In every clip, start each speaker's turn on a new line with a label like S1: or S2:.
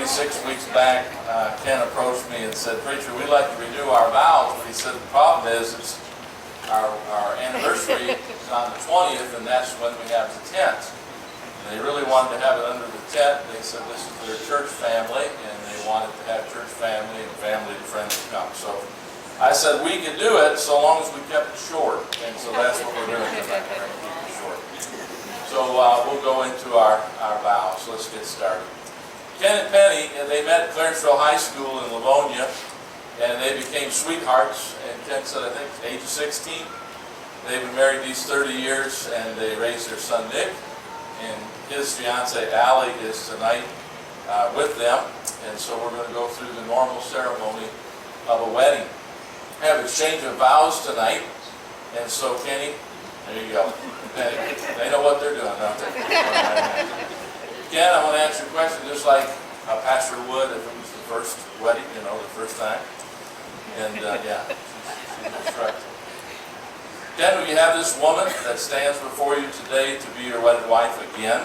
S1: maybe 6 weeks back, Ken approached me and said, "Preacher, we'd like to renew our vows," but he said the problem is our anniversary is on the 20th, and that's when we have the tent. And they really wanted to have it under the tent. They said this is their church family, and they wanted to have church family and family and friends to come. So I said we could do it so long as we kept it short, and so that's what we're doing tonight. We're going to keep it short. So we'll go into our vows. Let's get started. Ken and Penny, they met at Clarenceville High School in Livonia, and they became sweethearts. And Ken said, I think, age of 16. They've been married these 30 years, and they raised their son Nick. And his fiancee Allie is tonight with them. And so we're going to go through the normal ceremony of a wedding. We have exchange of vows tonight. And so Kenny, there you go. Penny, they know what they're doing, don't they? Ken, I want to ask you a question, just like a pastor would if it was the first wedding, the first time. And yeah, she's instructed. Ken, will you have this woman that stands before you today to be your wedded wife again,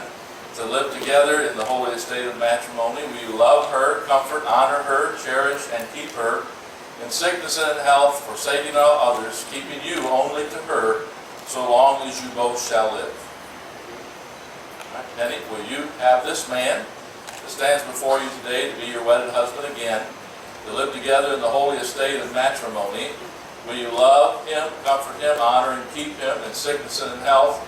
S1: to live together in the holy estate of matrimony? Will you love her, comfort, honor her, cherish, and keep her in sickness and in health, forsaking all others, keeping you only to her, so long as you both shall live? All right, Penny, will you have this man that stands before you today to be your wedded husband again, to live together in the holy estate of matrimony? Will you love him, comfort him, honor and keep him in sickness and in health,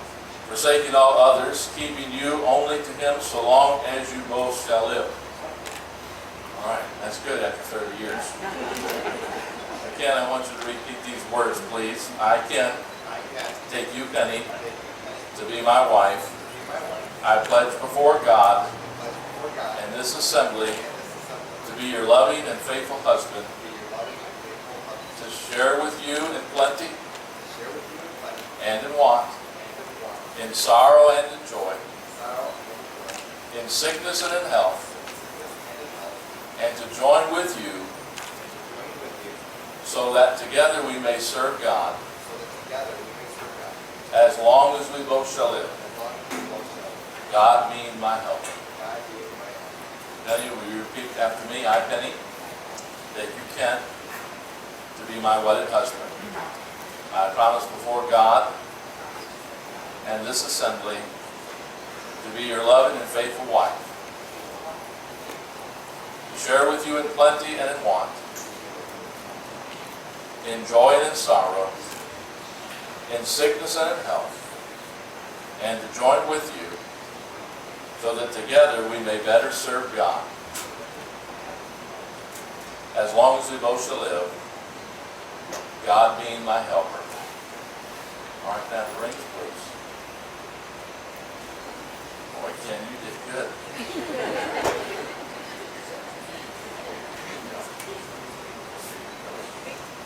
S1: forsaking all others, keeping you only to him so long as you both shall live? All right, that's good after 30 years. Again, I want you to repeat these words, please. I can take you, Penny, to be my wife. I pledge before God and this assembly to be your loving and faithful husband, to share with you in plenty and in want, in sorrow and in joy, in sickness and in health, and to join with you so that together we may serve God as long as we both shall live, God being my helper. Penny, will you repeat after me? I, Penny, that you can to be my wedded husband. I promise before God and this assembly to be your loving and faithful wife, to share with you in plenty and in want, in joy and in sorrow, in sickness and in health, and to join with you so that together we may better serve God as long as we both shall live, God being my helper. All right, now the rings, please. Boy, Ken, you did good.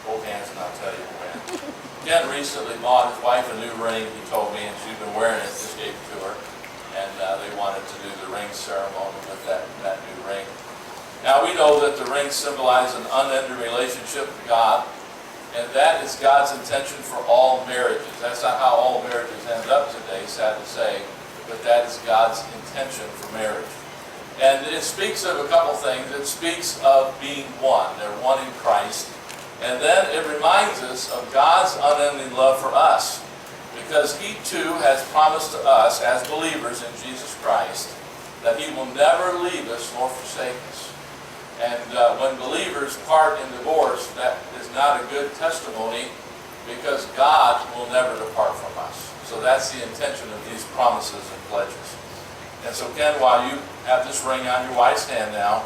S1: Both hands, and I'll tell you when. Ken recently bought his wife a new ring, he told me, and she's been wearing it, just gave it to her. And they wanted to do the ring ceremony with that new ring. Now we know that the rings symbolize an unending relationship with God, and that is God's intention for all marriages. That's not how all marriages end up today, sad to say, but that is God's intention for marriage. And it speaks of a couple things. It speaks of being one. They're one in Christ. And then it reminds us of God's unending love for us, because He too has promised to us as believers in Jesus Christ that He will never leave us nor forsake us. And when believers part in divorce, that is not a good testimony, because God will never depart from us. So that's the intention of these promises and pledges. And so Ken, while you have this ring on your wife's hand now,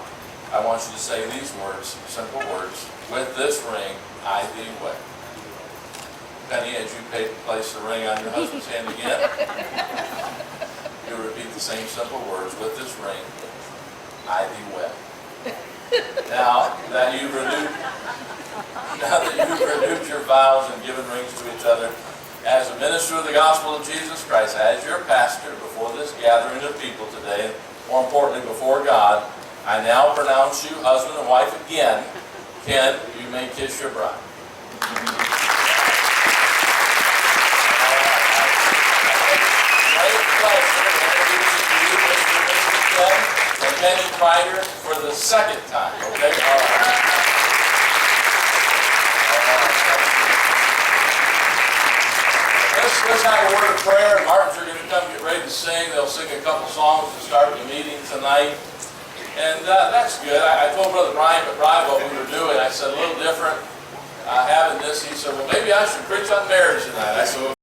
S1: I want you to say these words, simple words. With this ring, I thee wed. Penny, as you place the ring on your husband's hand again, you repeat the same simple words. With this ring, I thee wed. Now that you've renewed your vows and given rings to each other, as a minister of the gospel of Jesus Christ, as your pastor before this gathering of people today, and more importantly before God, I now pronounce you husband and wife again. Ken, you may kiss your bride. Great pleasure introducing to you Mr. and Mrs. Ken and Penny Crider for the second time, okay? All right. Let's have a word of prayer. Martins are going to come get ready to sing. They'll sing a couple songs to start the meeting tonight. And that's good. I told Brother Brian McBride what we were doing. I said, a little different having this. He said, well, maybe I should preach on marriage tonight. I said,